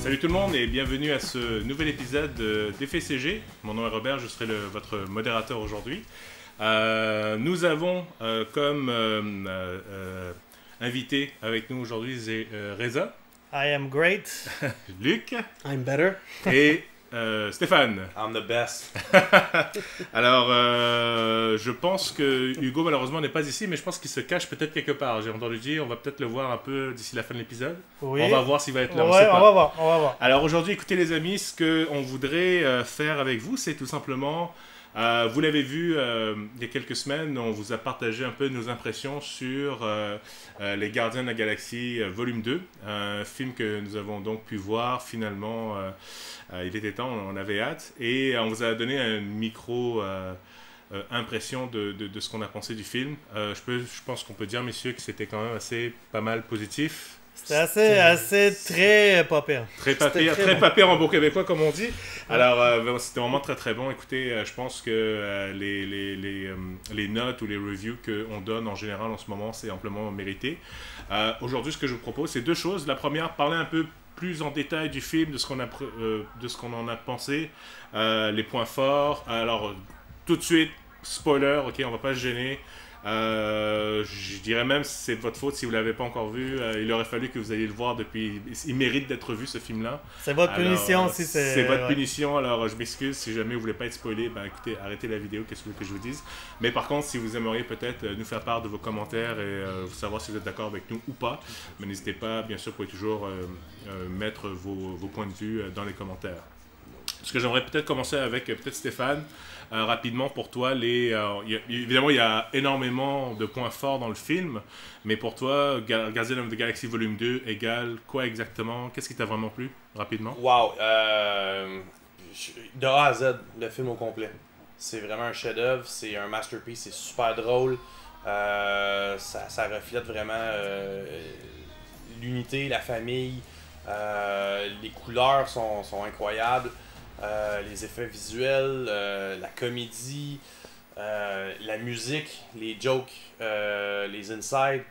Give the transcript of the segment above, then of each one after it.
Salut tout le monde et bienvenue à ce nouvel épisode d'Effet CG. Mon nom est Robert, je serai votre modérateur aujourd'hui. Nous avons comme invité avec nous aujourd'hui Reza. I am great. Luc. I'm better. Et Stéphane. I'm the best. Alors, je pense que Hugo malheureusement n'est pas ici, mais je pense qu'il se cache peut-être quelque part. J'ai entendu dire, on va peut-être le voir un peu d'ici la fin de l'épisode. Oui. On va voir s'il va être là. Ouais, on va voir. Alors aujourd'hui, écoutez les amis, ce qu'on voudrait faire avec vous, c'est tout simplement, vous l'avez vu il y a quelques semaines, on vous a partagé un peu nos impressions sur Les Gardiens de la Galaxie volume 2, un film que nous avons donc pu voir finalement, il était temps, on avait hâte, et on vous a donné un micro impression de ce qu'on a pensé du film. Je pense qu'on peut dire, messieurs, que c'était quand même pas mal positif. C'était assez très pas pire. Très pas pire en bon québécois, comme on dit. Alors, c'était vraiment très très bon. Écoutez, je pense que les notes ou les reviews qu'on donne en général en ce moment, c'est amplement mérité. Aujourd'hui, ce que je vous propose, c'est deux choses. La première, parler un peu plus en détail du film, de ce qu'on en a pensé, les points forts. Alors, tout de suite, spoiler, ok, on va pas se gêner. Je dirais même c'est de votre faute si vous l'avez pas encore vu. Il aurait fallu que vous ayez le voir depuis. Il mérite d'être vu ce film-là. C'est votre punition si c'est. C'est votre punition. Alors je m'excuse si jamais vous voulez pas être spoilé. Ben écoutez, arrêtez la vidéo. Qu'est-ce que vous voulez que je vous dise? Mais par contre, si vous aimeriez peut-être nous faire part de vos commentaires et savoir si vous êtes d'accord avec nous ou pas, mais n'hésitez pas. Bien sûr, vous pouvez toujours mettre vos points de vue dans les commentaires. Ce que j'aimerais peut-être commencer avec peut-être Stéphane. Rapidement pour toi, évidemment il y a énormément de points forts dans le film, mais pour toi, Guardians of the Galaxy Volume 2 égale quoi exactement? Qu'est-ce qui t'a vraiment plu, rapidement? Wow! De A à Z, le film au complet. C'est vraiment un chef-d'œuvre, c'est un masterpiece, c'est super drôle. Ça reflète vraiment l'unité, la famille. Les couleurs sont incroyables. Les effets visuels, la comédie, la musique, les jokes, les insides,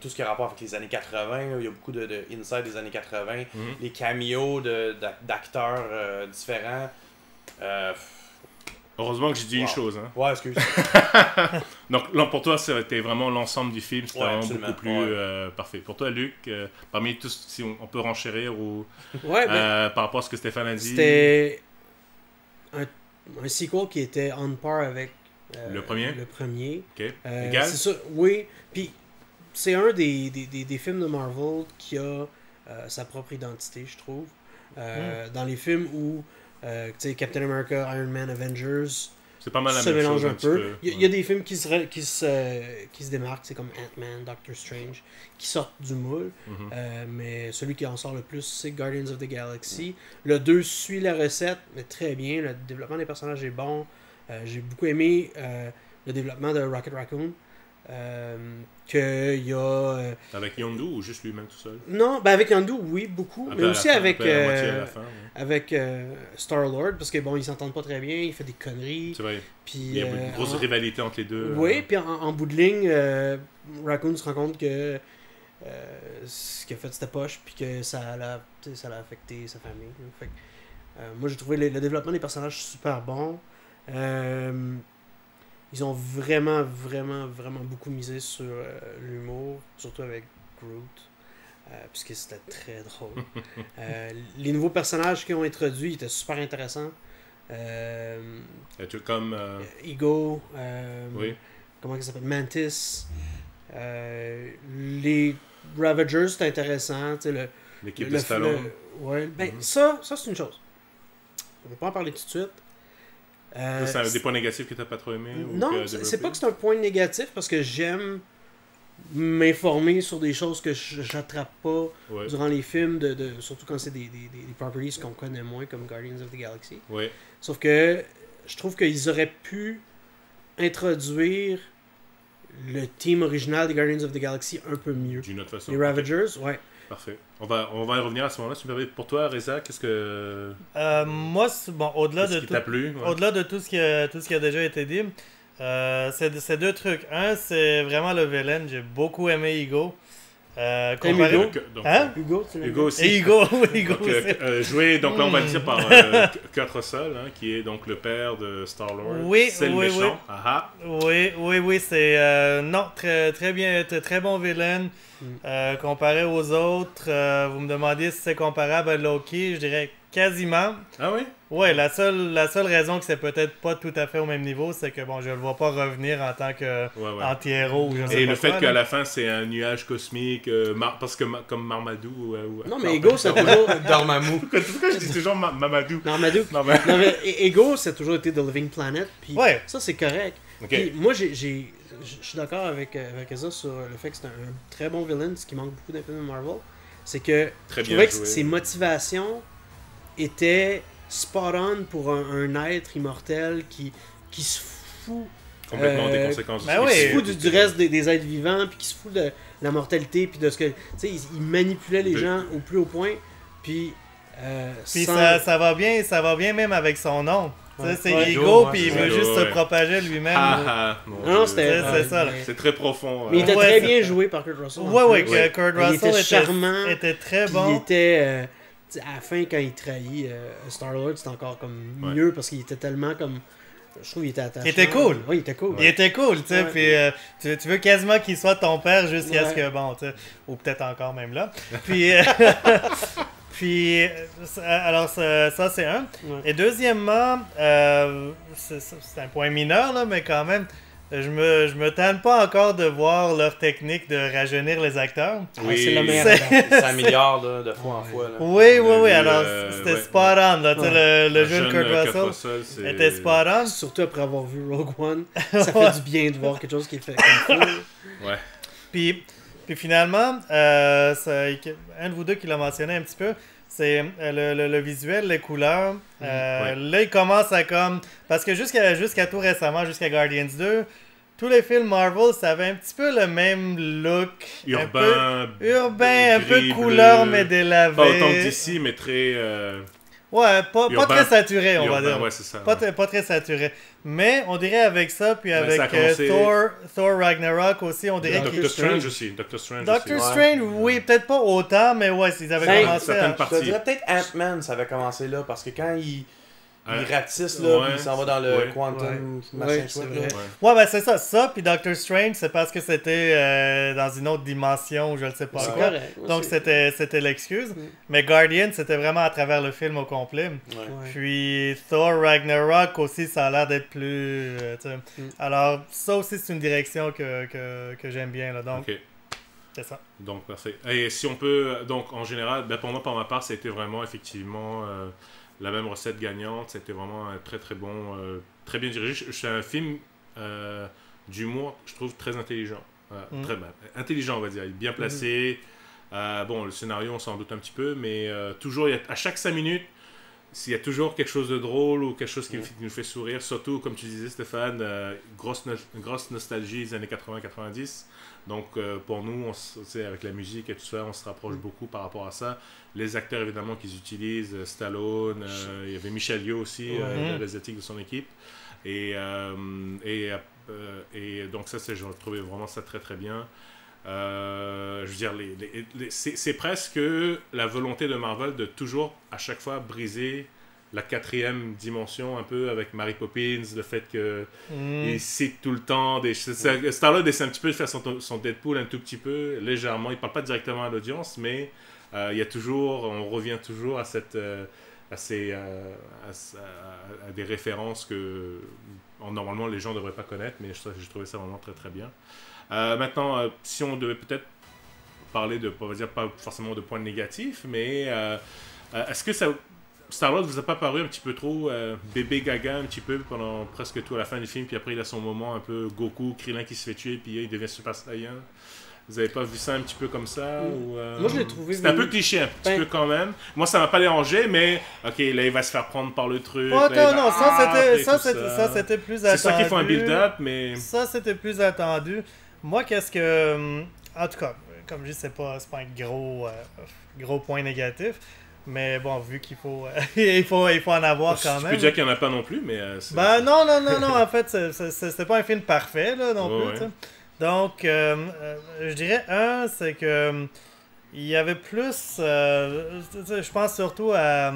tout ce qui a rapport avec les années 80. Il y a beaucoup de insides des années 80, les cameos d'acteurs différents. Heureusement que j'ai dit une chose. Hein. Ouais, excuse. Donc là, pour toi, c'était vraiment l'ensemble du film, c'était vraiment absolument. beaucoup plus parfait. Pour toi, Luc, parmi tous, si on peut renchérir ou par rapport à ce que Stéphane a dit. C'était un sequel qui était on par avec le premier. Ok. Égal? C'est ça, oui. Puis c'est un des films de Marvel qui a sa propre identité, je trouve. Dans les films où Captain America, Iron Man, Avengers c'est pas mal la se même mélange chose, un peu. Il y a des films qui se démarquent, c'est comme Ant-Man, Doctor Strange, qui sortent du moule. Mais celui qui en sort le plus, c'est Guardians of the Galaxy. Le 2 suit la recette, mais très bien. Le développement des personnages est bon. J'ai beaucoup aimé le développement de Rocket Raccoon. Qu'il y a avec Yondu ou juste lui-même tout seul? Non, ben avec Yondu, oui, beaucoup. Mais aussi avec Star-Lord, parce que bon, ils s'entendent pas très bien, il fait des conneries. C'est vrai. Puis, il y a une grosse rivalité entre les deux. Oui, puis en bout de ligne, Raccoon se rend compte que ce qu'il a fait c'était poche, puis que ça l'a affecté sa famille. Fait que, moi, j'ai trouvé le développement des personnages super bon. Ils ont vraiment beaucoup misé sur l'humour, surtout avec Groot, puisque c'était très drôle. Les nouveaux personnages qu'ils ont introduits étaient super intéressants. Comme Ego, oui. comment ça s'appelle? Mantis. Les Ravagers, c'est intéressant. L'équipe de Stallone. Ça c'est une chose. On va pas en parler tout de suite. C'est des points négatifs que tu n'as pas trop aimé? Non, c'est pas que c'est un point négatif parce que j'aime m'informer sur des choses que j'attrape pas durant les films, surtout quand c'est des properties qu'on connaît moins comme Guardians of the Galaxy. Ouais. Sauf que je trouve qu'ils auraient pu introduire le thème original des Guardians of the Galaxy un peu mieux. D'une autre façon. Les Ravagers, ouais. Parfait. On va y revenir à ce moment-là. Pour toi, Reza, qu'est-ce que... Moi, bon, au-delà de tout ce qui a déjà été dit, c'est deux trucs. Un, c'est vraiment le villain. J'ai beaucoup aimé Ego. Hugo. Hein? Hugo aussi. Et Hugo, Hugo donc, joué, donc là on va le dire par Kurt Russell, hein, qui est donc le père de Star-Lord. Oui, c'est le méchant. Aha. Oui, c'est très bien, très bon villain. Comparé aux autres, vous me demandiez si c'est comparable à Loki, je dirais quasiment. Ah oui? Ouais, la seule raison que c'est peut-être pas tout à fait au même niveau, c'est que bon, je le vois pas revenir en tant que anti-héros. Et le fait qu'à la fin c'est un nuage cosmique, parce que comme Marmadou. Non, mais Ego, c'est toujours. Dormammu. Pourquoi je dis toujours Mamadou? Marmadou. Non, mais Ego, c'est toujours été The Living Planet. Puis ça, c'est correct. Okay. Puis moi, je suis d'accord avec Eza sur le fait que c'est un très bon villain, ce qui manque beaucoup d'un film de Marvel. C'est que je trouvais que ses motivations étaient spot on pour un être immortel qui se fout complètement des conséquences qui se fout du reste des êtres vivants, puis qui se fout de la mortalité, puis de ce que, tu sais, il manipulait les gens au plus haut point, puis ça va bien même avec son nom. C'est Ego, puis il veut juste se propager lui-même. Non, c'était ça. C'est très profond. Mais il était très bien joué par Kurt Russell. Kurt Russell était charmant, était très bon. Il était à la fin, quand il trahit Star-Lord, c'était encore comme mieux parce qu'il était tellement comme. Je trouve qu'il était attachant. Il était cool. Oui, il était cool. Il était cool, tu sais. Puis tu veux quasiment qu'il soit ton père jusqu'à ce que, bon, tu sais, ou peut-être encore même là. Puis. Puis, alors ça c'est un. Et deuxièmement, c'est un point mineur, là, mais quand même, je me tente pas encore de voir leur technique de rajeunir les acteurs. Oui, c'est le meilleur. Ça améliore de fois en fois. Là. Oui, alors c'était spot on. Là, le jeune Kurt Russell était spot on. Surtout après avoir vu Rogue One, ça fait du bien de voir quelque chose qui est fait comme ça. Ouais. Puis finalement, un de vous deux qui l'a mentionné un petit peu, c'est le visuel, les couleurs. Là, il commence à comme... Parce que jusqu'à tout récemment, jusqu'à Guardians 2, tous les films Marvel, ça avait un petit peu le même look. Urbain, un peu couleur, mais délavé. Pas autant que d'ici, mais très... Ouais, pas très saturé, on va dire. Ouais, c'est ça. Pas très saturé. Mais on dirait avec ça, puis avec Thor Ragnarok aussi, on dirait Doctor Strange aussi. Doctor Strange, oui, peut-être pas autant, mais ouais, ils avaient commencé à... Je dirais peut-être Ant-Man, ça avait commencé là, parce que quand il ratisse, là, puis il s'en va dans le Quantum machin chouette, là. Ouais, ben c'est ça, puis Doctor Strange, c'est parce que c'était dans une autre dimension, je ne sais pas quoi. Donc c'était l'excuse. Mais Guardian, c'était vraiment à travers le film au complet. Puis Thor Ragnarok aussi, ça a l'air d'être plus... Alors, ça aussi, c'est une direction que j'aime bien, là, donc... C'est ça. Donc, parfait. Et si on peut... Donc, en général, pour moi, pour ma part, c'était vraiment, effectivement... la même recette gagnante, c'était vraiment un très très bon, très bien dirigé. C'est un film d'humour, je trouve, très intelligent. Très intelligent, on va dire, bien placé. Bon, le scénario, on s'en doute un petit peu, mais toujours, à chaque 5 minutes, s'il y a toujours quelque chose de drôle ou quelque chose qui nous fait sourire, surtout, comme tu disais, Stéphane, grosse nostalgie des années 80-90. Donc, pour nous, avec la musique et tout ça, on se rapproche beaucoup par rapport à ça. Les acteurs, évidemment, qu'ils utilisent, Stallone, il y avait Michel Yeoh aussi, l'asiatique de son équipe. Et donc, ça, je trouvais vraiment ça très, très bien. Je veux dire, c'est presque la volonté de Marvel de toujours, à chaque fois, briser la 4e dimension un peu avec Mary Poppins, le fait qu'il cite tout le temps Star-Lord essaie un petit peu de faire son Deadpool un tout petit peu, légèrement, il parle pas directement à l'audience, mais il y a toujours, on revient toujours à des références que normalement les gens ne devraient pas connaître, mais j'ai trouvé ça vraiment très très bien. Maintenant, si on devait peut-être parler on va dire pas forcément de points négatifs, mais est-ce que Star-Lord vous a pas paru un petit peu trop bébé gaga un petit peu pendant presque tout à la fin du film, puis après il a son moment un peu Goku, Krillin qui se fait tuer, puis il devient Super Saiyan. Vous avez pas vu ça un petit peu comme ça ou, Moi je l'ai trouvé... C'est un peu cliché, un petit peu quand même. Moi ça m'a pas dérangé, mais ok, là il va se faire prendre par le truc. Oh, non, ça c'était plus attendu. C'est ça qu'il faut un build-up, mais... Ça c'était plus attendu. Moi qu'est-ce que... En tout cas, comme je dis, c'est pas un gros point négatif. Mais bon, vu qu'il faut, il faut en avoir quand même. Tu peux dire qu'il n'y en a pas non plus, mais... non, en fait, c'est pas un film parfait, là, non plus, Donc, je dirais c'est que il y avait plus, je pense surtout à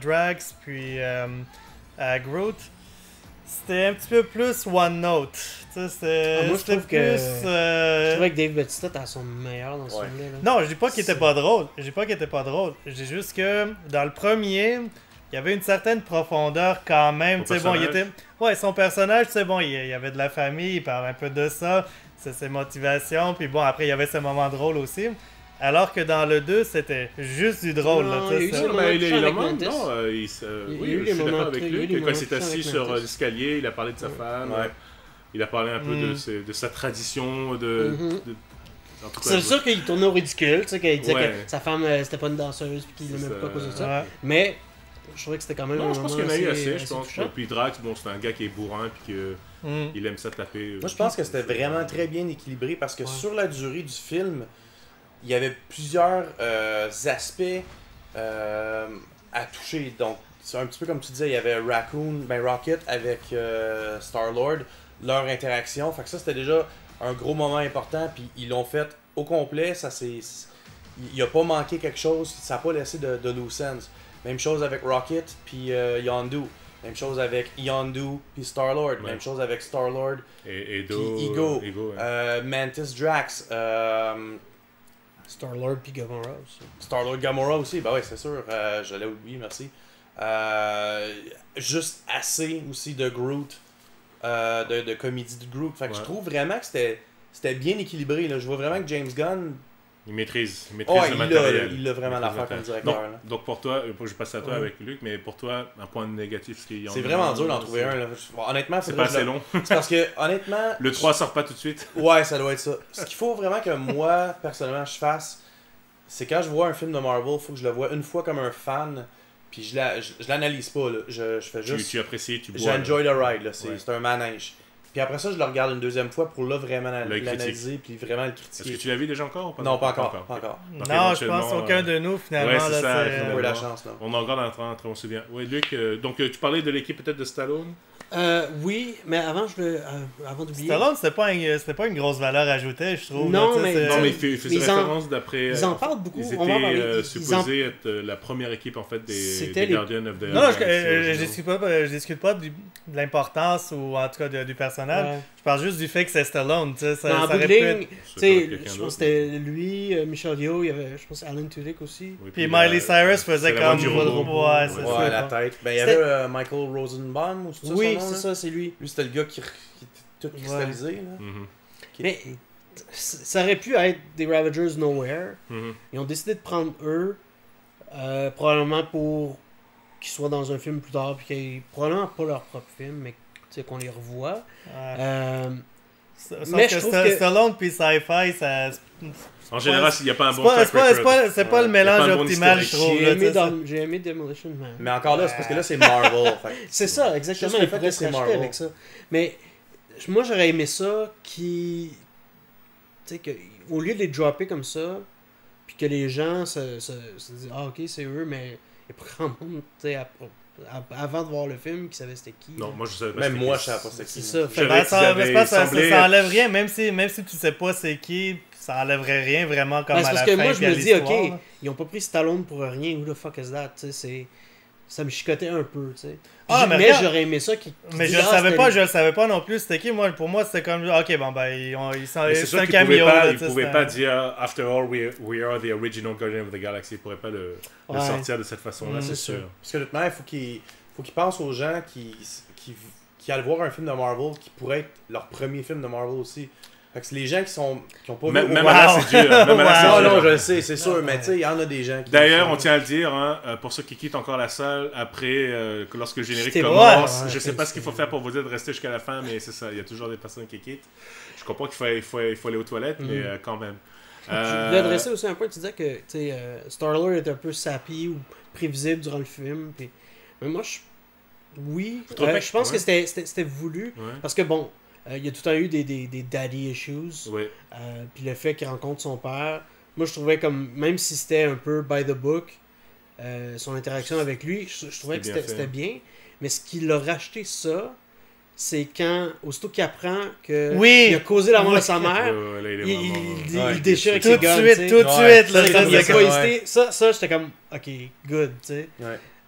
Drax puis à Groot. C'était un petit peu plus One Note. Moi, je trouve plus. Je trouvais que Dave Bautista était à son meilleur dans ce film-là. Non, je dis pas qu'il était pas drôle. Je dis juste que dans le premier, il y avait une certaine profondeur quand même. Bon, il était. Ouais, son personnage, bon, il y avait de la famille, il parlait un peu de ça, c'est ses motivations, puis bon, après, il y avait ses moments drôles aussi. Alors que dans le 2, c'était juste du drôle. Non, là, il suis d'accord avec lui. Quand il s'est assis sur l'escalier, il a parlé de sa femme. Ouais. Il a parlé un peu de sa tradition. C'est sûr qu'il tournait au ridicule. Qu'il disait que sa femme, c'était pas une danseuse et qu'il l'aimait pas à cause de ça. Mais je trouvais que c'était quand même. Non, je pense qu'il y en a eu assez. Je pense. Puis Drax, bon, c'est un gars qui est bourrin et qu'il aime ça taper. Moi, je pense que c'était vraiment très bien équilibré parce que sur la durée du film, il y avait plusieurs aspects à toucher. Donc, c'est un petit peu comme tu disais, il y avait Rocket avec Star-Lord, leur interaction. Fait que ça, c'était déjà un gros moment important. Puis ils l'ont fait au complet. Il n'y a pas manqué quelque chose. Ça n'a pas laissé de loose ends. Même chose avec Rocket puis Yondu. Même chose avec Yondu puis Star-Lord. Ouais. Même chose avec Star-Lord et Ego. Mantis Drax. Star-Lord puis Gamora aussi. Star-Lord Gamora aussi, bah ouais, c'est sûr. Je l'ai oublié, merci. Juste assez aussi de Groot, de comédie de Groot. Fait que je trouve vraiment que c'était bien équilibré. Là. Je vois vraiment que James Gunn... Il maîtrise le matériel. Il a vraiment l'affaire comme directeur. Donc pour toi, je passe à toi avec Luc, mais pour toi, un point négatif, c'est vraiment dur d'en trouver un. Là. Honnêtement, c'est pas assez long. C'est parce que, honnêtement... Le 3 sort pas tout de suite. Ouais, ça doit être ça. Ce qu'il faut vraiment que moi, personnellement, je fasse, c'est quand je vois un film de Marvel, il faut que je le vois une fois comme un fan, puis je l'analyse pas. Là. Je fais juste... Tu apprécies, tu bois. J'enjoy the ride. Là. C'est un manège. Puis après ça, je le regarde une deuxième fois pour là vraiment l'analyser puis vraiment le critiquer. Est-ce que tu l'as vu déjà encore ou pas? Non, pas encore. Non, je pense aucun de nous finalement. Ouais, c'est ça. On a eu la chance. Là. On en regarde on se souvient. Oui, Luc, donc tu parlais de l'équipe peut-être de Stallone? Oui, mais avant d'oublier... Stallone, c'était pas une grosse valeur ajoutée, je trouve. Non, là, mais il faisait référence d'après... Ils en parlent beaucoup. Ils étaient supposés être la première équipe en fait des Guardians of the Non, je discute pas de l'importance ou en tout cas du personnage. Ouais. Je parle juste du fait que c'est Stallone. En bout de ligne, je pense que c'était lui, Michel Yeoh, il y avait, je pense, Alan Tudyk aussi. Oui, puis Miley Cyrus faisait comme... Ouais, la tête. Ben, il y avait Michael Rosenbaum ou c'est ça? Oui, c'est ça, c'est lui. Lui, c'était le gars qui était tout cristallisé. Là. Mais ça aurait pu être des Ravagers Nowhere. Ils ont décidé de prendre eux, probablement pour qu'ils soient dans un film plus tard, puis qu'ils probablement pas leur propre film, mais qu'on les revoit. Mais je trouve que Stallone puis Sci-Fi, ça... En général, il n'y a pas un bon c'est pas le mélange optimal, je trouve. J'ai aimé Demolition Man. Mais encore là, c'est parce que là, c'est Marvel. C'est ça, exactement. Il pourrait se racheter avec ça. Mais moi, j'aurais aimé ça tu sais, au lieu de les dropper comme ça, puis que les gens se disent « Ah, ok, c'est eux », mais il y a pas grand monde, tu sais, avant de voir le film, qui savait c'était qui. Non, moi, je savais pas. Même moi, je savais pas c'était qui. C'est ça. Ça enlève rien, même si tu sais pas c'est qui... Ça enlèverait rien vraiment comme à la fin. Parce que moi, je me dis, ok, ils ont pas pris Stallone pour rien. Who the fuck is that? Ça me chicotait un peu, tu sais. Mais j'aurais aimé ça. Mais je le savais pas non plus c'était qui. Pour moi, c'était comme, ok, bon, ben, c'est un caméo. Ils pouvaient pas dire, after all, we are the original Guardian of the Galaxy. Ils pourraient pas le sortir de cette façon-là, c'est sûr. Parce que honnêtement, il faut qu'ils pensent aux gens qui allaient voir un film de Marvel qui pourrait être leur premier film de Marvel aussi. Fait que c'est les gens qui ont pas vu... Même là, c'est dur. Non, je le sais, c'est sûr, mais tu sais, il y en a des gens qui... D'ailleurs, on tient à le dire, hein, pour ceux qui quittent encore la salle, après, lorsque le générique commence, je sais pas ce qu'il faut faire pour vous dire de rester jusqu'à la fin, mais c'est ça, il y a toujours des personnes qui quittent. Je comprends qu'il faut aller aux toilettes, mais quand même. Je voulais adresser aussi un point, tu disais que Star-Lord est un peu sappy ou prévisible durant le film, puis... mais moi, je pense que c'était voulu, parce que bon... il y a tout le temps eu des daddy issues. Oui. Puis le fait qu'il rencontre son père, moi je trouvais comme, même si c'était un peu by the book, son interaction avec lui, je trouvais que c'était bien. Mais ce qu'il a racheté ça, c'est quand, aussitôt qu'il apprend qu'il a causé la mort de sa mère, il déchire avec ses guns. Tout de suite. Il a pas hésité. Ça, j'étais comme, ok, good, tu sais.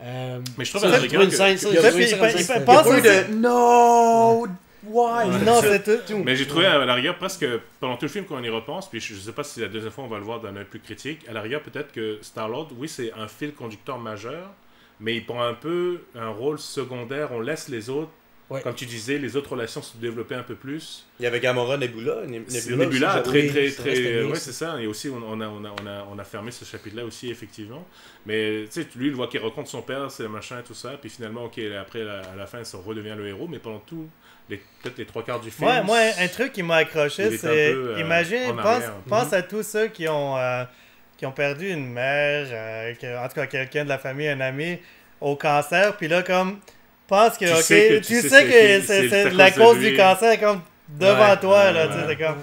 Mais je trouve à la rigueur une scène, il pense de no, why? Non, c'est tout. Mais j'ai trouvé à la rigueur presque pendant tout le film quand on y repense, puis je sais pas si la deuxième fois on va le voir d'un œil plus critique, à la rigueur peut-être que Star-Lord, oui c'est un fil conducteur majeur, mais il prend un peu un rôle secondaire, on laisse les autres, comme tu disais, les autres relations se développer un peu plus. Il y avait Gamora, Nebula ouais, c'est ça, et aussi on a fermé ce chapitre-là aussi effectivement, mais tu sais, lui il voit qu'il rencontre son père, c'est le machin et tout ça, puis finalement ok, après à la fin ça redevient le héros, mais pendant tout peut-être les 3/4 du film. Moi, un truc qui m'a accroché, c'est imagine, pense à tous ceux qui ont perdu une mère, en tout cas quelqu'un de la famille, un ami, au cancer, puis là comme pense que tu sais que c'est la cause du cancer comme devant toi là, tu sais, comme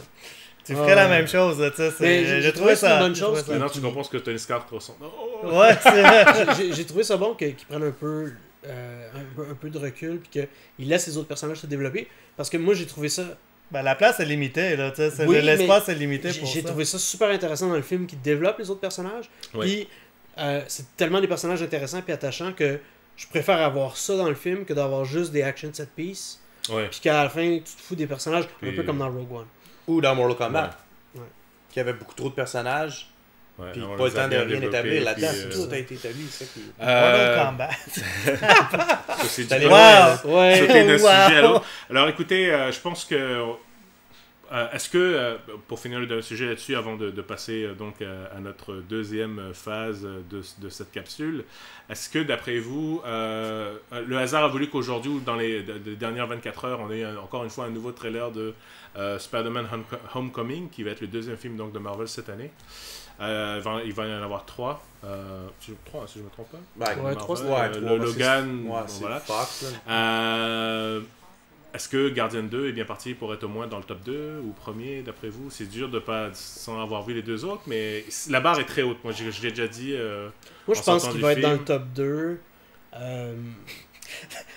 tu ferais la même chose, tu sais, j'ai trouvé ça une bonne chose. Maintenant tu comprends ce que Tony Stark ressent. Ouais, j'ai trouvé ça bon qu'ils prennent un peu de recul puis qu'ils laissent les autres personnages se développer, parce que moi j'ai trouvé ça la place est limitée là, tu sais, l'espace est limité pour ça. J'ai trouvé ça super intéressant dans le film qui développe les autres personnages, puis c'est tellement des personnages intéressants puis attachants que je préfère avoir ça dans le film que d'avoir juste des action set pieces. Puis qu'à la fin, tu te fous des personnages, un peu comme dans Rogue One. Ou dans Mortal Kombat. Qui avait beaucoup trop de personnages. Puis pas le temps de rien établir. Là-dedans, tout a été établi. Mortal Kombat. C'est d'un sujet à l'autre. Alors écoutez, je pense que... est-ce que, pour finir le sujet là-dessus, avant de passer donc à notre deuxième phase de cette capsule, est-ce que d'après vous, le hasard a voulu qu'aujourd'hui, ou dans les dernières 24 heures, on ait encore une fois un nouveau trailer de Spider-Man Homecoming, qui va être le deuxième film donc, de Marvel cette année. Il va y en avoir 3. 3, si je ne me trompe pas. 3. Le Logan, voilà. Fox, est-ce que Guardian 2 est bien parti pour être au moins dans le top 2 ou premier, d'après vous? C'est dur de pas sans avoir vu les deux autres, mais la barre est très haute. Moi, je l'ai déjà dit. Moi, je pense qu'il va être dans le top 2.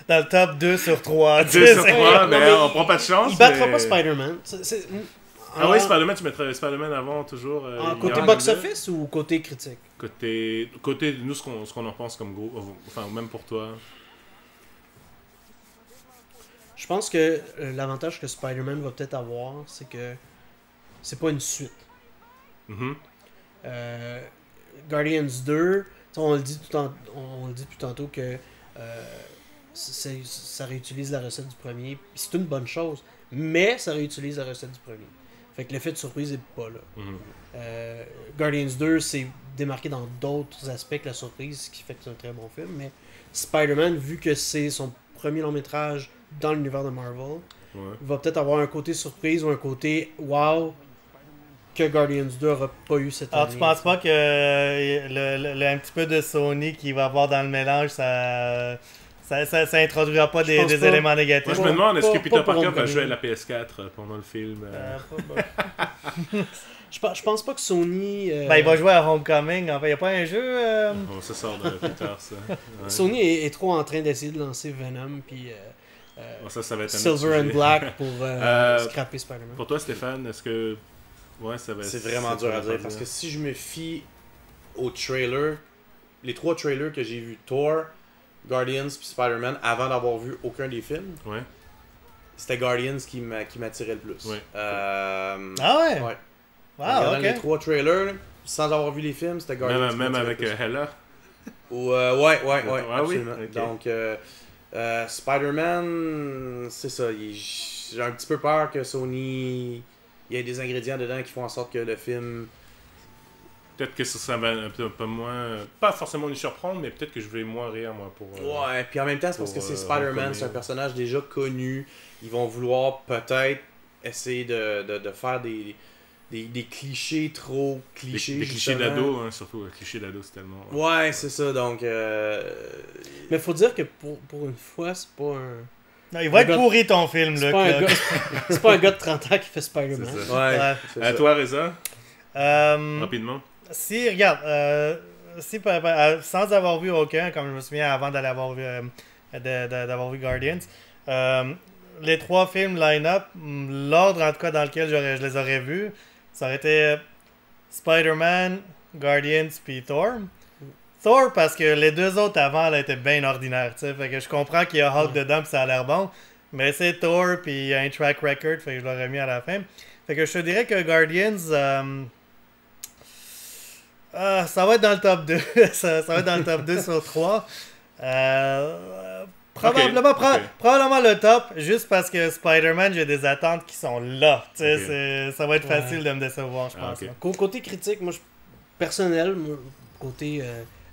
Dans le top 2 sur 3. 2 sur 3, mais on prend pas de chance. Il battra pas Spider-Man. Ah oui, Spider-Man, tu mettrais Spider-Man avant, toujours. Côté box-office ou côté critique? Côté nous, ce qu'on en pense comme gros. Enfin, même pour toi. Je pense que l'avantage que Spider-Man va peut-être avoir, c'est que c'est pas une suite. Guardians 2, on le dit depuis tantôt que ça réutilise la recette du premier. C'est une bonne chose, mais ça réutilise la recette du premier. Fait que l'effet de surprise n'est pas là. Guardians 2 s'est démarqué dans d'autres aspects que la surprise, ce qui fait que c'est un très bon film. Mais Spider-Man, vu que c'est son premier long métrage dans l'univers de Marvel, va peut-être avoir un côté surprise ou un côté wow que Guardians 2 n'aura pas eu cette année. Alors, tu penses pas que un petit peu de Sony qui va avoir dans le mélange, ça introduira pas des éléments négatifs? Moi, je me demande, est-ce que Peter Parker va jouer à la PS4 pendant le film? Je pense pas que Sony... il va jouer à Homecoming. En fait, il n'y a pas un jeu... Ça sort de Peter, ça. Sony est trop en train d'essayer de lancer Venom, puis... ça va être Silver and Black pour scraper Spider-Man. Pour toi, Stéphane, est-ce que... c'est vraiment dur à dire, parce que si je me fie au trailer, les 3 trailers que j'ai vus, Thor, Guardians puis Spider-Man, avant d'avoir vu aucun des films, c'était Guardians qui m'attirait le plus. Ah ouais? Ouais. Wow, ok. Les 3 trailers, sans avoir vu les films, c'était Guardians. Même avec Hela? Ouais, absolument. Oui? Okay. Donc, Spider-Man, c'est ça. J'ai un petit peu peur que Sony... Il y a des ingrédients dedans qui font en sorte que le film... Peut-être que ça va un peu moins... Pas forcément nous surprendre, mais peut-être que je vais moins rire, moi, pour... ouais, puis en même temps, c'est parce que c'est Spider-Man, c'est un personnage déjà connu. Ils vont vouloir peut-être essayer de faire des clichés trop clichés. Des clichés d'ado, surtout. Clichés d'ado, c'est tellement... Ouais, c'est ça, donc... Mais faut dire que pour une fois, c'est pas un... Non, il va être pourri ton film, là. C'est pas un gars de 30 ans qui fait Spider-Man. Ouais. À toi, Reza? Rapidement. Si, regarde, sans avoir vu aucun, comme je me souviens avant d'avoir vu Guardians, les 3 films line-up, l'ordre en tout cas dans lequel je les aurais vus, ça aurait été Spider-Man, Guardians puis Thor. Thor parce que les 2 autres avant là, étaient bien ordinaires, tu sais, fait que je comprends qu'il y a Hulk dedans puis ça a l'air bon, mais c'est Thor puis il y a un track record, fait que je l'aurais mis à la fin. Fait que je te dirais que Guardians, ça va être dans le top 2, ça va être dans le top 2 sur 3. Probablement le top, juste parce que Spider-Man, j'ai des attentes qui sont là. Ça va être facile de me décevoir, je pense. Côté critique, moi, personnel, côté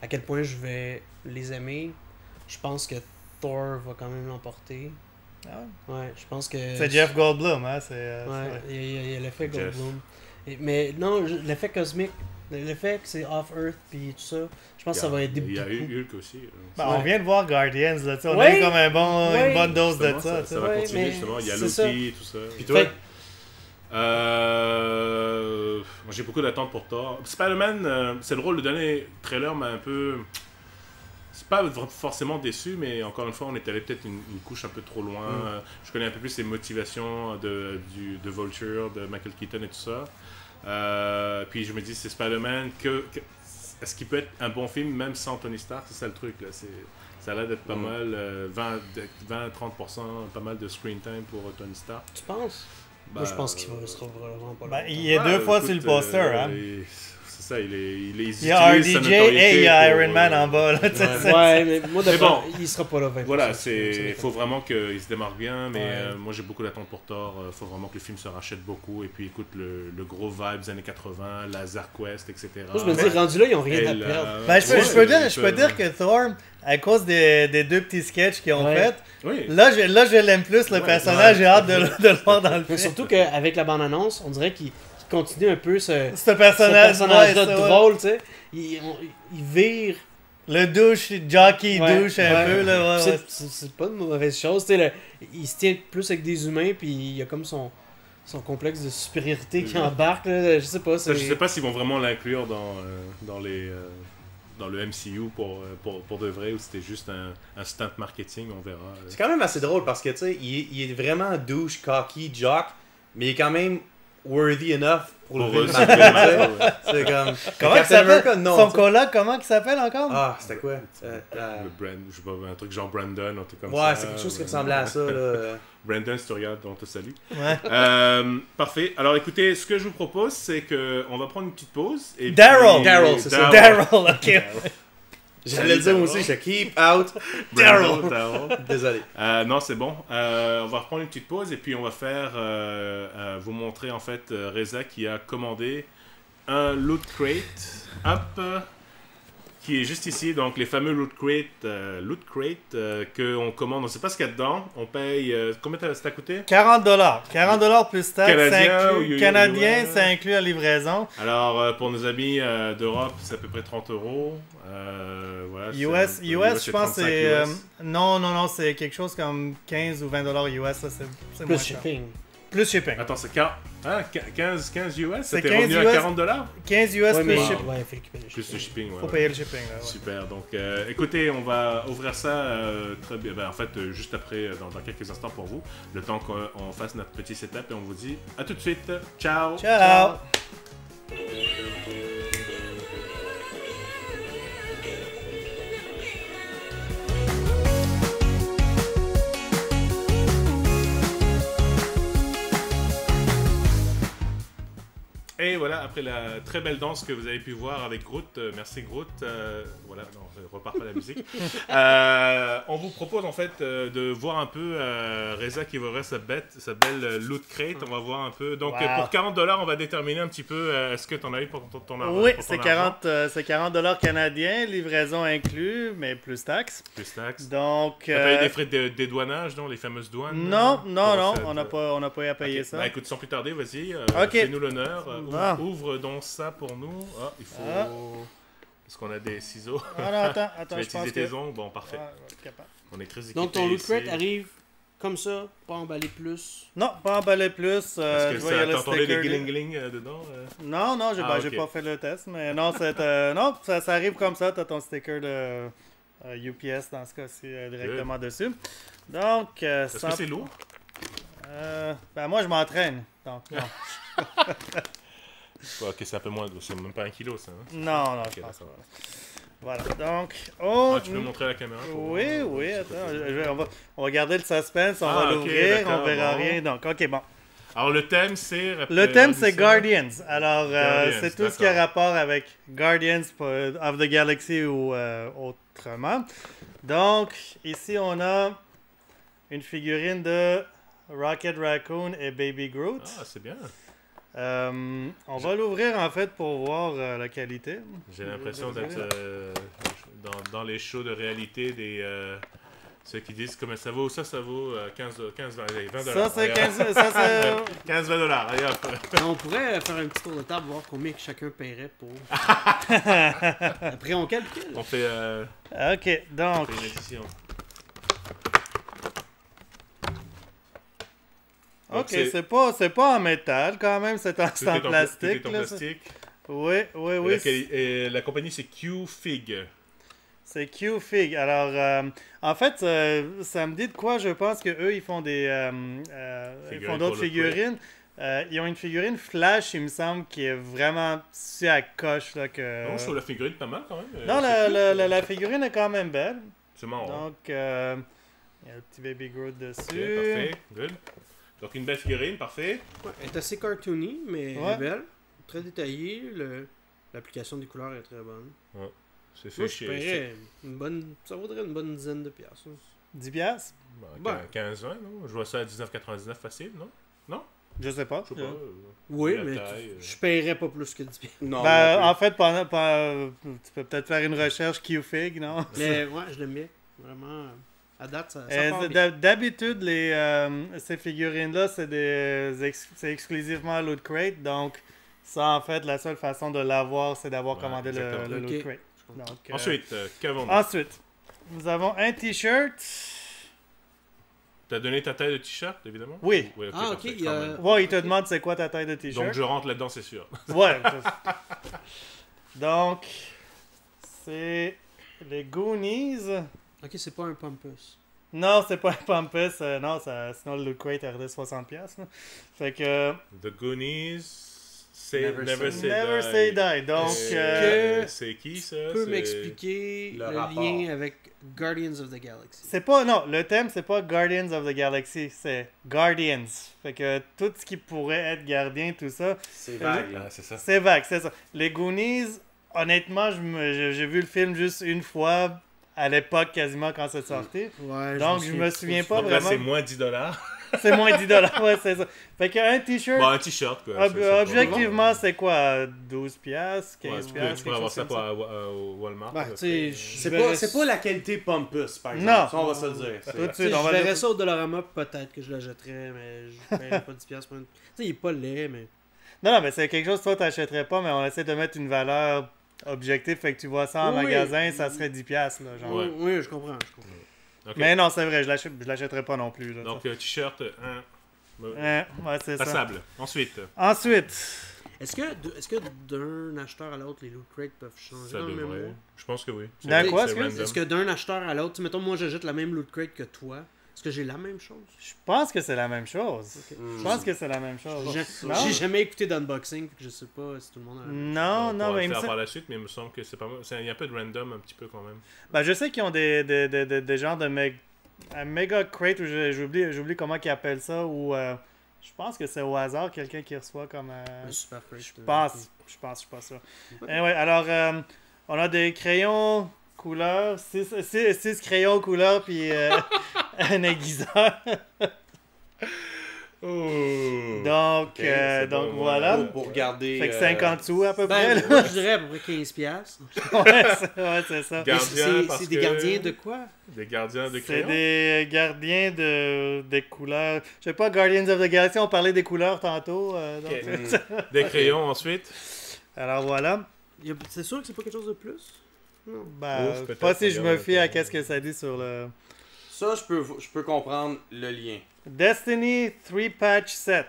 à quel point je vais les aimer, je pense que Thor va quand même l'emporter. Ouais, je pense que... C'est Jeff Goldblum, hein? Il y a l'effet Goldblum. Mais non, l'effet cosmique, l'effet que c'est off-Earth puis tout ça, je pense que ça va aider beaucoup. Il y a eu Hulk aussi. On vient de voir Guardians, là, on a eu comme une bonne dose de ça. Ça va continuer, justement. Il y a Loki, tout ça. Puis toi? J'ai beaucoup d'attentes pour Thor. Spider-Man, c'est drôle, le dernier trailer m'a un peu... C'est pas forcément déçu, mais encore une fois, on est allé peut-être une couche un peu trop loin. Je connais un peu plus les motivations de Vulture, de Michael Keaton et tout ça. Puis je me dis, c'est Spider-Man, est-ce qu'il peut être un bon film même sans Tony Stark? C'est ça le truc, là. Ça a l'air d'être pas mal, 20-30%, pas mal de screen time pour Tony Stark. Tu penses? Moi, je pense qu'il sera vraiment pas là. Il est 2 fois sur le poster, hein? C'est ça, il y a RDJ et il y a Iron Man en bas, là. Mais moi, d'abord, il sera pas là 20%. Voilà, il faut vraiment qu'il se démarque bien, mais moi j'ai beaucoup d'attentes pour Thor. Il faut vraiment que le film se rachète beaucoup. Et puis écoute, le gros vibe années 80, Lazar Quest, etc. Moi, je me dis, rendu là, ils ont rien à perdre. Je peux dire que Thor, à cause des 2 petits sketchs qu'ils ont fait, là je l'aime plus, le personnage. J'ai hâte de le voir dans le film. Surtout qu'avec la bande-annonce, on dirait qu'il continue un peu ce personnage-là drôle, tu sais. Il vire. Le douche, jockey douche un peu, là. C'est pas une mauvaise chose, tu sais. Il se tient plus avec des humains, puis il y a comme son complexe de supériorité qui embarque, là. Je sais pas. Je sais pas s'ils vont vraiment l'inclure dans le MCU pour de vrai, ou c'était juste un stunt marketing, on verra. C'est quand même assez drôle parce que, tu sais, il est vraiment douche, cocky, jock, mais il est quand même worthy enough pour le film. C'est comme... Comment il s'appelle? Son coloc, comment il s'appelle encore? Ah, c'était quoi? Je sais pas, un truc genre Brandon, un truc comme ça. Ouais, c'est quelque chose qui ressemblait à ça, là. Brandon, si tu regardes, on te salue. Parfait. Alors écoutez, ce que je vous propose, c'est qu'on va prendre une petite pause. Daryl, c'est ça. Daryl, ok. J'allais le dire aussi, je keep out Daryl. Désolé. Non, c'est bon. On va reprendre une petite pause et puis on va faire vous montrer en fait Reza qui a commandé un loot crate qui est juste ici. Donc les fameux loot crate qu'on commande. On ne sait pas ce qu'il y a dedans. On paye combien ça t'a coûté? $40. $40 plus taxe. Canadien, ça inclut la livraison. Alors pour nos amis d'Europe, c'est à peu près 30 euros. Voilà, US, je pense que c'est... non, c'est quelque chose comme 15 ou $20 US. Ça, c'est plus shipping. Plus shipping. Attends, c'est 15 US? C'est C'était revenu à $40? 15 US plus shipping. Ouais, il faut le plus le shipping, ouais. Faut payer le shipping. Là, ouais. Super, donc écoutez, on va ouvrir ça très bien. En fait, juste après, dans quelques instants pour vous, le temps qu'on fasse notre petit setup et on vous dit à tout de suite. Ciao! Ciao! Et voilà, après la très belle danse que vous avez pu voir avec Groot, merci Groot, voilà, non, je repars pas la musique. On vous propose en fait de voir un peu Reza qui va ouvrir sa belle loot crate, on va voir un peu. Donc pour $40, on va déterminer un petit peu, est-ce que tu en as eu pour ton argent? Oui, c'est $40 canadiens, livraison inclus, mais plus taxes. Plus taxes. Donc... T'as payé des frais de dédouanage, non? Les fameuses douanes? Non, on n'a pas eu à payer ça. Bah écoute, sans plus tarder, vas-y, okay. fais-nous l'honneur. Ouvre donc ça pour nous. Ah, il faut... Est-ce qu'on a des ciseaux? Attends, tu vas utiliser tes ongles? Bon, parfait. On est très équipés. Donc ton loot crate arrive comme ça, pas emballé plus? Non, pas emballé plus. Est-ce que t'as entendu des gling-gling dedans? Non, j'ai pas fait le test, mais non, ça arrive comme ça, t'as ton sticker de UPS dans ce cas-ci directement dessus. Donc, est-ce que c'est lourd? Ben moi, je m'entraîne. Donc, non. Ok, c'est un peu moins, c'est même pas 1 kilo ça. Hein? Non, Ok, je pense d'accord. pas. Voilà, donc... Tu peux montrer à la caméra? Oui, attends, on va garder le suspense, on va l'ouvrir, on verra rien. Donc, ok, bon. Alors, le thème, c'est... Le thème, c'est Guardians. Alors, c'est tout ce qui a rapport avec Guardians of the Galaxy ou autrement. Donc, ici, on a une figurine de Rocket Raccoon et Baby Groot. Ah, c'est bien. On va l'ouvrir, en fait, pour voir la qualité. J'ai l'impression d'être dans les shows de réalité des... ceux qui disent comment ça vaut, ça vaut 15, 20 $. Ça, c'est 15 $. Allez hop. On pourrait faire un petit tour de table, voir combien que chacun paierait pour. Après, on calcule. On fait, Ok, donc... on fait une addition. Ok, c'est pas en métal quand même, c'est en plastique. Tout est en plastique. Oui. Et la compagnie, c'est Q-Fig. C'est Q-Fig. Alors, en fait, ça me dit de quoi? Je pense qu'eux, ils font ils font d'autres figurines. Ils ont une figurine Flash, il me semble, qui est vraiment si à coche. Là, que... Non, je trouve la figurine pas mal quand même. Non, la figurine est quand même belle. C'est marrant. Donc, il y a le petit Baby Groot dessus. Ok, parfait. Good. Donc, une belle figurine, parfait. Ouais, elle est assez cartoony, mais elle est belle. Très détaillée. L'application des couleurs est très bonne. Ouais. C'est fait Moi, je paierais ça vaudrait une bonne dizaine de piastres. 10 piastres? 15, 20, non? Je vois ça à 19,99 facile, non? Non? Je sais pas. Je sais pas. Oui, mais je paierais pas plus que 10 piastres. Non. En fait, tu peux peut-être faire une recherche Q-Fig, non? Mais ouais, je l'aime bien. Vraiment, à date, ça part bien. D'habitude, ces figurines-là, c'est exclusivement Loot Crate. Donc, ça, en fait, la seule façon de l'avoir, c'est d'avoir commandé le Loot Crate. Donc, ensuite, qu'avons-nous? Ensuite, nous avons un t-shirt. T'as donné ta taille de t-shirt, évidemment? Oui. Ok, ok. parfait, Il te demande c'est quoi ta taille de t-shirt. Donc je rentre là-dedans, c'est sûr. Ouais. Donc, c'est les Goonies. Ok, c'est pas un Pompous. Non, c'est pas un Pompous. Non, sinon le Loot Crate aurait 60$. Fait que... The Goonies... Never Say Die. Donc, c'est qui ça? Tu peux m'expliquer le lien avec Guardians of the Galaxy? C'est pas, non, le thème c'est pas Guardians of the Galaxy, c'est Guardians. Fait que tout ce qui pourrait être gardien, tout ça. C'est vague. C'est ça. C'est vague, c'est ça. Les Goonies, honnêtement, j'ai vu le film juste une fois à l'époque quasiment quand c'est sorti. Ouais, donc je me souviens pas donc là, vraiment. c'est moins 10$. C'est moins 10$, ouais, c'est ça. Fait qu'un t-shirt. Bon, un t-shirt, quoi. Objectivement, c'est quoi? 12$, 15$? Tu peux avoir ça pour Walmart. Ouais, c'est pas la qualité Pompous, par exemple. Non. Ça, on va se le dire. Tout de suite, je verrais ça au Dollarama, peut-être que je la jetterais, mais je paierais pas 10$ pour une... Tu sais, il est pas laid, mais... Non, mais c'est quelque chose que toi, t'achèterais pas, mais on essaie de mettre une valeur objective. Fait que tu vois ça en magasin, ça serait 10$, là, genre. Oui, je comprends. Okay. Mais non, c'est vrai, je l'achèterais pas non plus. Là, donc, t-shirt, ouais, c'est passable. Ça. Ensuite. Est-ce que d'un acheteur à l'autre, les loot crates peuvent changer ça dans le même mois? Je pense que oui. Dans quoi, est-ce que d'un acheteur à l'autre, mettons, moi, j'achète la même loot crate que toi, est-ce que j'ai la même chose? Je pense que c'est la même chose. Okay. Je pense que c'est la même chose. J'ai jamais écouté d'unboxing, je sais pas si tout le monde a... Non, mais il me semble... par la suite, mais il me semble que c'est pas mal. Il y a un peu de random un petit peu quand même. Ben, je sais qu'ils ont des genres de Mega Crate, ou j'oublie comment ils appellent ça, ou je pense que c'est au hasard quelqu'un qui reçoit comme... un Super Crate. Je pense pas ça. Anyway, alors, on a des crayons couleur, 6 crayons couleur, puis un aiguiseur. Donc, donc voilà. Pour garder. Fait que 50 sous à peu près. Moi, je dirais à peu près 15$. ouais, c'est ça. C'est des gardiens de quoi? Des gardiens de crayons? C'est des gardiens des couleurs. Je sais pas, Guardians of the Galaxy, on parlait des couleurs tantôt. Des crayons ensuite. Alors voilà. C'est sûr que c'est pas quelque chose de plus? Non. Ben, pas si je me fie à qu'est-ce que ça dit sur le... Ça, je peux comprendre le lien. Destiny 3-patch set.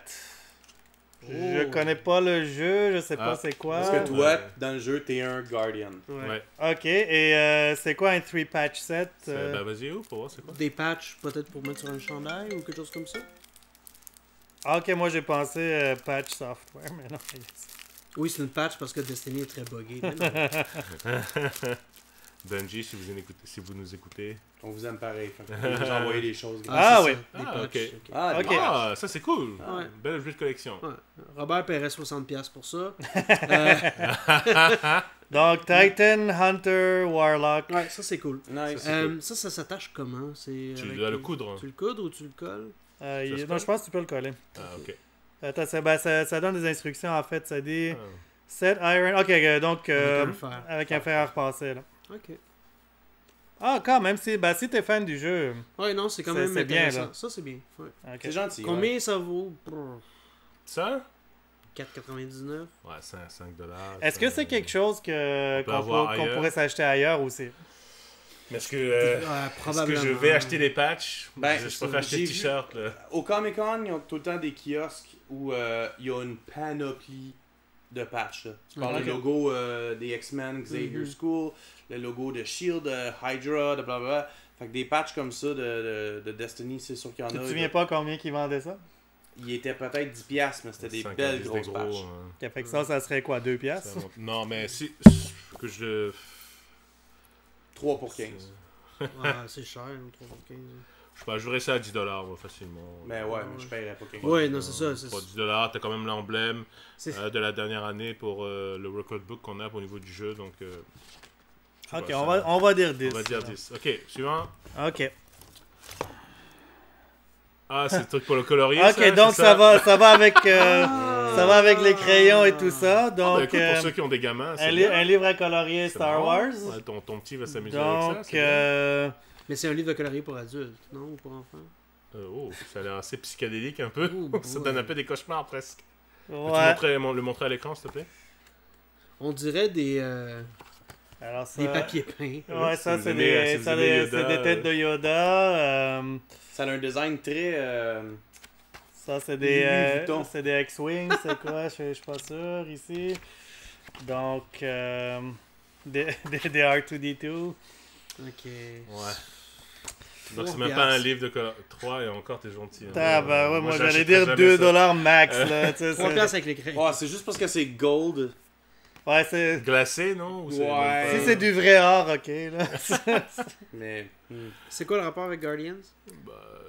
Je connais pas le jeu, je sais pas c'est quoi. Parce que toi, dans le jeu, t'es un Guardian. Ouais. Ok, et c'est quoi un 3-patch set? Ben vas-y, pour voir c'est quoi? Des patchs peut-être pour mettre sur un chandail ou quelque chose comme ça? Ah, ok, moi j'ai pensé patch software, mais non. Oui, c'est une patch parce que Destiny est très buggé. Bungie, si vous nous écoutez. On vous aime pareil. J'ai envoyé des choses. Ah oui. Ok. Ok. Ah, ça c'est cool. Ouais. Bel objet de collection. Ouais. Robert paierait 60$ pour ça. Donc, Titan, Hunter, Warlock. Ouais, ça c'est cool. Nice. Ça s'attache comment? Tu dois le coudre. Tu le coudres ou tu le colles? Non, je pense que tu peux le coller. Ah, ok. Attends, ça donne des instructions en fait. Ça dit set iron. Ok, donc avec un fer à repasser. Là. Ok. Ah, quand même, si t'es fan du jeu. Ouais, non, c'est quand même c'est bien, intéressant. là. Ça, c'est bien. Ouais. Okay. C'est gentil. Combien ça vaut? Ça? 4,99. Ouais, 5$. Est-ce que c'est quelque chose qu'on pourrait s'acheter ailleurs aussi? Est-ce que je vais acheter des patchs? Je préfère acheter des t-shirts. Au Comic-Con, ils ont tout le temps des kiosques où il y a une panoplie de patchs. Là. Tu parles le logo des X-Men, Xavier School, le logo de Shield, Hydra, de blablabla. Fait que des patchs comme ça de Destiny, c'est sûr qu'il y en a. Tu te souviens pas combien ils vendaient ça? Il était peut-être 10$, mais c'était des belles grosses patchs. Fait que ça serait quoi, 2$? Non, mais si que je... 3 pour 15. Ouais, c'est cher, 3 pour 15. Je sais pas, je jouerais ça à 10$ facilement. Mais ouais, mais je paierais pas 15$. Ouais, non, c'est ça. Pour 10$, t'as quand même l'emblème de la dernière année pour le record book qu'on a au niveau du jeu, donc... ok, on va dire 10. On va dire 10. Ok, suivant. Ok. Ah, c'est le truc pour le colorier. Ok, donc ça va avec les crayons et tout ça. Donc, pour ceux qui ont des gamins, un livre à colorier Star Wars. Ouais, ton petit va s'amuser avec ça. Mais c'est un livre de colorier pour adultes, non? Ou pour enfants? Ça a l'air assez psychédélique un peu. Ça donne un peu des cauchemars presque. Ouais. Peux-tu le montrer à l'écran, s'il te plaît? On dirait des papiers peints. Ouais, ça c'est des têtes de Yoda. Ça a un design très... Ça c'est des X-Wing, c'est quoi? Je suis pas sûr ici. Donc, des R2-D2. Ok. Ouais. Donc c'est même pas un livre de color 3 et encore t'es gentil. Ouais, moi j'allais dire 2$ max. Là, 3$ avec les crayons. Ouais, c'est juste parce que c'est gold. Ouais, c'est... Glacé, non? Ou ouais. Si c'est du vrai or, ok. Là. Mais... C'est quoi le rapport avec Guardians?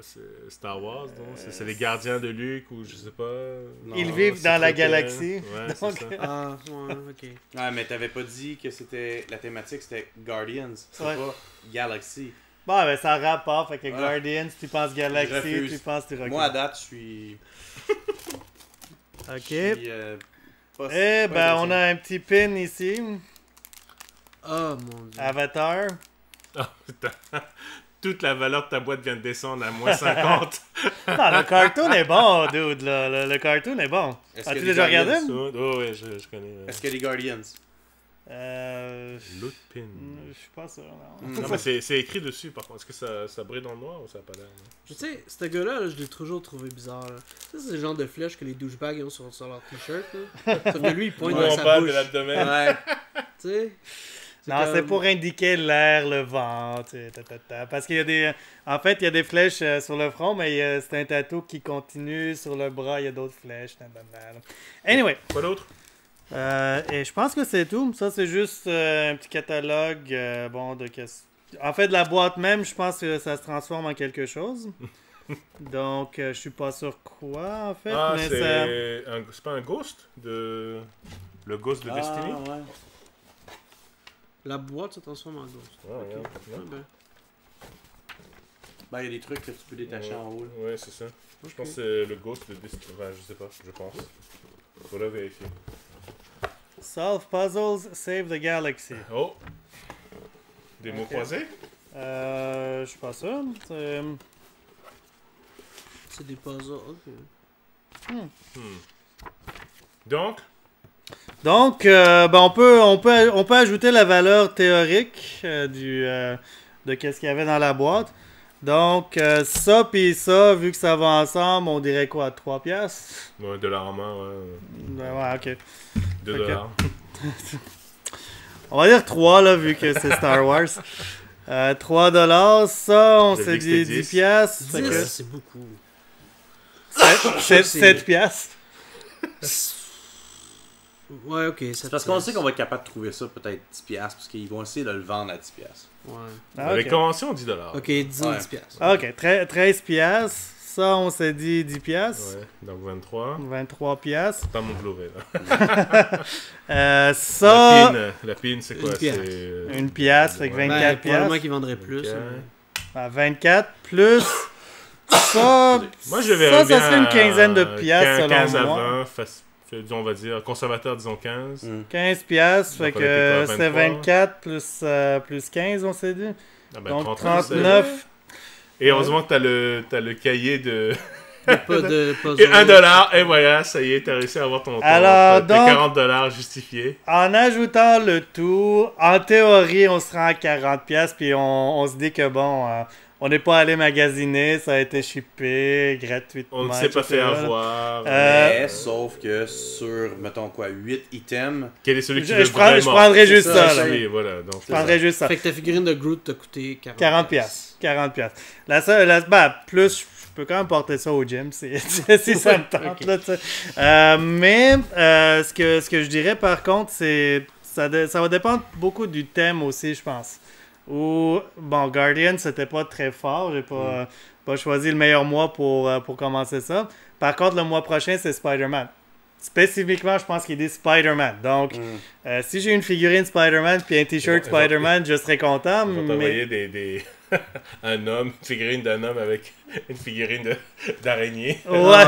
C'est Star Wars, non? C'est les gardiens de Luke ou je sais pas. Non, ils vivent dans la galaxie. Ouais, donc... ouais, ok. Ouais, mais t'avais pas dit que c'était... La thématique c'était Guardians. C'est pas Galaxy. Bon, ben ça rapporte. Fait que Guardians, tu penses Galaxy, tu penses tu recules. Moi, à date, je suis... Ok. On a un petit pin ici. Oh mon dieu. Avatar. Oh, toute la valeur de ta boîte vient de descendre à moins 50. Non, le cartoon est bon, dude. Là. Le cartoon est bon. As-tu déjà regardé? Oh, oui, je connais. Est-ce qu'il y a des Guardians? L'autre pin. Je suis pas sûr, non. Non, mais c'est écrit dessus, par contre. Est-ce que ça brille dans le noir ou ça a pas l'air? Tu sais, ce gars-là, je l'ai toujours trouvé bizarre. Là. Tu sais, c'est le genre de flèche que les douchebags ont sur leur t-shirt. Sauf que lui, il pointe dans sa bouche. De l'abdomen. Ouais. Tu sais? Non, c'est pour indiquer l'air, le vent. Parce qu'il y a des... En fait, il y a des flèches sur le front, mais c'est un tatou qui continue sur le bras. Il y a d'autres flèches. Anyway. Quoi d'autre? Et je pense que c'est tout. Ça, c'est juste un petit catalogue. En fait, la boîte même, je pense que ça se transforme en quelque chose. Donc, je suis pas sûr quoi, en fait. Mais c'est pas un ghost de... Le ghost de Destiny? Ouais. La boîte se transforme en ghost. Ben, il y a des trucs que tu peux détacher en haut. Ouais, c'est ça. Je pense que c'est le ghost de Destiny. Enfin, je sais pas, je pense. Faut le vérifier. Solve puzzles, save the galaxy. Oh! Des mots croisés? Je suis pas sûr. C'est des puzzles, ok. Donc, on peut ajouter la valeur théorique de qu'est-ce qu'il y avait dans la boîte. Donc, ça puis ça, vu que ça va ensemble, on dirait quoi, 3$? ouais, $1 en main, ouais. Ouais, ok. $2. On va dire 3, là, vu que c'est Star Wars. $3, ça, on s'est dit 10$. 10$, c'est beaucoup. 7 piastres. Ouais, ok. C'est parce qu'on sait qu'on va être capable de trouver ça peut-être 10 piastres, parce qu'ils vont essayer de le vendre à 10 piastres. Ouais. Ah, Les conventions, 10 $. Ok, disons 10 piastres. Ok, 13 piastres. Ça, on s'est dit 10 piastres. Ouais, donc 23. 23 piastres. Pas mon Blu-ray, là. Ça... La pine, c'est quoi? Une piastre, fait que 24 piastres. Probablement qu'ils vendraient plus. Okay. 24 plus... Ça, moi, je verrais bien ça serait une quinzaine de piastres, 15 selon à moi. 20, on va dire, conservateur, disons 15. 15 piastres, fait Donc, que on était c'est quoi, 24 plus 15, on s'est dit. Ah ben, Donc 39. Et heureusement que t'as le cahier de... Pas de et $1, et voilà, ça y est, t'as réussi à avoir tes $40 justifiés. En ajoutant le tout, en théorie, on sera à 40 piastres, puis on se dit que bon... on n'est pas allé magasiner, ça a été shippé gratuitement. On ne s'est pas fait avoir. Mais sauf que sur, mettons quoi, 8 items. Quel est celui qui je prendrais juste ça. Oui, voilà. Donc, je prendrais juste ça. Fait que ta figurine de Groot t'a coûté 40 piastres. 40 piastres. Plus, je peux quand même porter ça au gym si ça me tente. Okay. Là, mais ce que je dirais par contre, c'est ça va dépendre beaucoup du thème aussi, je pense. Ou, bon, Guardian, c'était pas très fort. J'ai pas choisi le meilleur mois pour commencer ça. Par contre, le mois prochain, c'est Spider-Man. Spécifiquement, je pense qu'il dit Spider-Man. Donc, si j'ai une figurine Spider-Man puis un t-shirt Spider-Man, je serais content. On va t'envoyer une figurine d'un homme avec une figurine d'araignée. Ouais.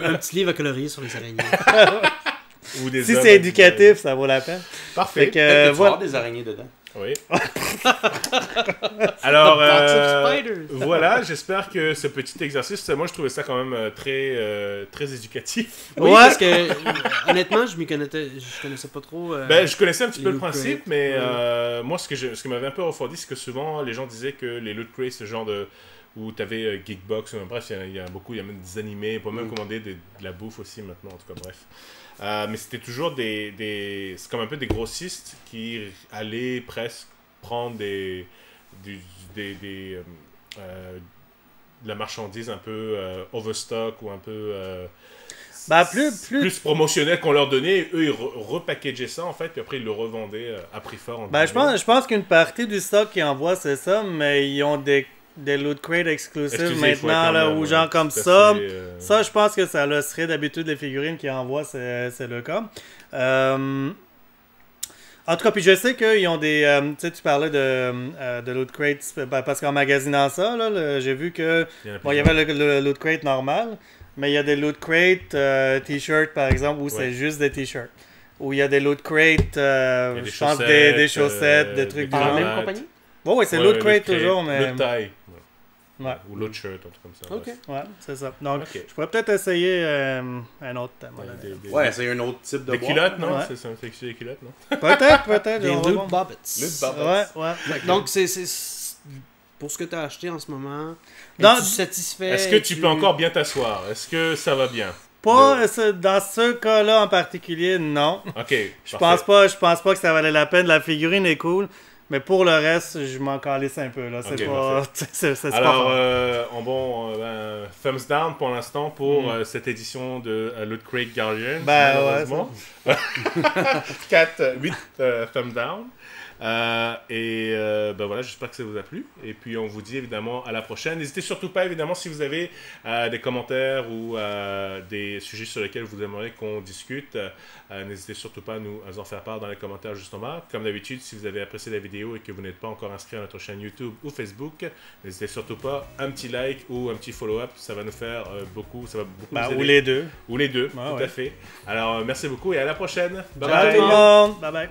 un petit livre à colorier sur les araignées. Ou des si c'est éducatif, ça vaut la peine. Parfait. Peut-être que tu vas avoir des araignées dedans. Oui. Alors, voilà, j'espère que ce petit exercice, moi je trouvais ça quand même très éducatif. Oui, parce que honnêtement, je connaissais pas trop. Je connaissais un petit peu le principe, mais moi ce qui m'avait un peu refroidi, c'est que souvent les gens disaient que les loot crates, c'est le genre de... où tu avais Geekbox, bref, il y a même des animés, on peut même commander de la bouffe aussi maintenant, en tout cas, bref. Mais c'était toujours c'est comme un peu des grossistes qui allaient presque prendre de la marchandise un peu overstock ou un peu plus promotionnel qu'on leur donnait. Et eux, ils repackageaient ça en fait, puis après ils le revendaient à prix fort. Je pense qu'une partie du stock qu'ils envoient, c'est ça, mais ils ont des loot crates exclusives maintenant, là, ou genre comme ça. Ça, je pense que ça le serait d'habitude les figurines qu'ils envoient, c'est le cas. En tout cas, puis je sais qu'ils ont des... tu sais, tu parlais de loot crates, parce qu'en magasinant ça, là, j'ai vu que... il y avait le loot crate normal, mais il y a des loot crates t-shirts, par exemple, où c'est juste des t-shirts. Ou il y a des loot crates, je pense, des chaussettes, des trucs du genre. Par la même compagnie? Ouais, c'est loot crate toujours, mais... Loot tie. Ouais. Ou l'autre shirt, un truc comme ça. Ok. Ouais, c'est ça. Donc, je pourrais peut-être essayer un autre thème. C'est un autre type de boîte. Des culottes, non? C'est un texte des culottes, non? Peut-être. Des Loot Bobbits. Ouais. Donc, c'est pour ce que tu as acheté en ce moment. Es-tu satisfait? Est-ce que tu peux encore bien t'asseoir? Est-ce que ça va bien? Pas dans ce cas-là en particulier, non. Ok. Je pense pas que ça valait la peine. La figurine est cool. Mais pour le reste, je m'en calisse un peu. Là. C'est pas... c'est Alors, thumbs down pour l'instant pour cette édition de Loot Crate Guardian. Malheureusement. 8 thumbs down. Voilà, j'espère que ça vous a plu. Et puis, on vous dit évidemment à la prochaine. N'hésitez surtout pas, évidemment, si vous avez des commentaires ou des sujets sur lesquels vous aimeriez qu'on discute, n'hésitez surtout pas à nous en faire part dans les commentaires juste en bas. Comme d'habitude, si vous avez apprécié la vidéo et que vous n'êtes pas encore inscrit à notre chaîne YouTube ou Facebook, n'hésitez surtout pas un petit like ou un petit follow-up. Ça va nous faire beaucoup. Ça va beaucoup nous aider. Ou les deux. Ou les deux, tout à fait. Alors, merci beaucoup et à la prochaine. Bye bye. Ciao tout le monde. Bye bye.